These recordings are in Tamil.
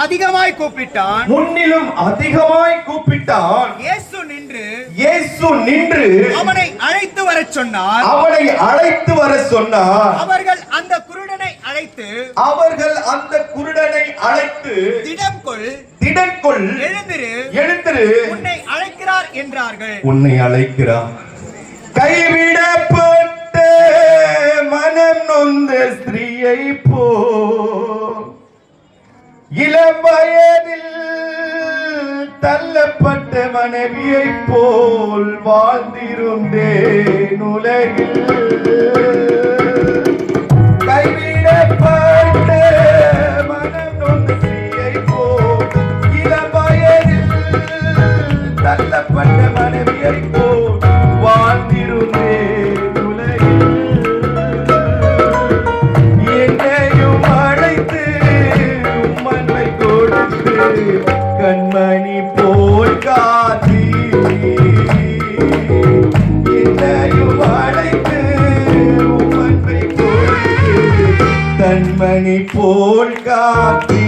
அதிகமாய் கூப்பிட்டான். முன்னிலும் அதிகமாய் கூப்பிட்டான். இயேசு நின்று அவனை அழைத்து வரச் சொன்னார். அவர்கள் அந்த குருடனை அழைத்து திடம் கொள், எழுந்திரு, உன்னை அழைக்கிறார் என்றார்கள். உன்னை அழைக்கிறார். கைவிடப்பட்ட மனம் நொந்த ஸ்திரீயை போ, இளம் வயதில் தள்ளப்பட்ட மனைவியை போல் வாழ்ந்திருந்தேன் உலகில். கைவிடப்பட்ட மனம் நொந்த ஸ்திரீயை போல், இளம் வயதில் தள்ளப்பட்ட மனைவியை போல் வாழ்ந்திருந்தேன் உலகில். என்னையும் அழைத்து உம்மன்மை கொடுத்து கண்மணி போல் காத்தி, என்னையும் அழைத்து உம்மன்மை கொடுத்து கண்மணி போல் காத்தி,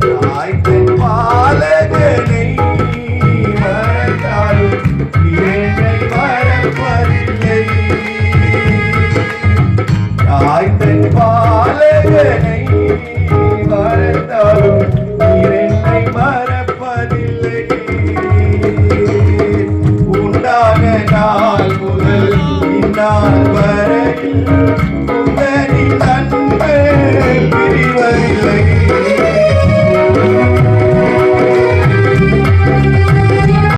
தாய்த்தன் பாலகனை மறந்தாலும் என்னை மறப்பதில்லை. தாய்த்தன் பாலகனை மறந்தாலும் என்னை மறப்பதில்லை. உண்டான நாள் முதல் இந்நாள் வரையில்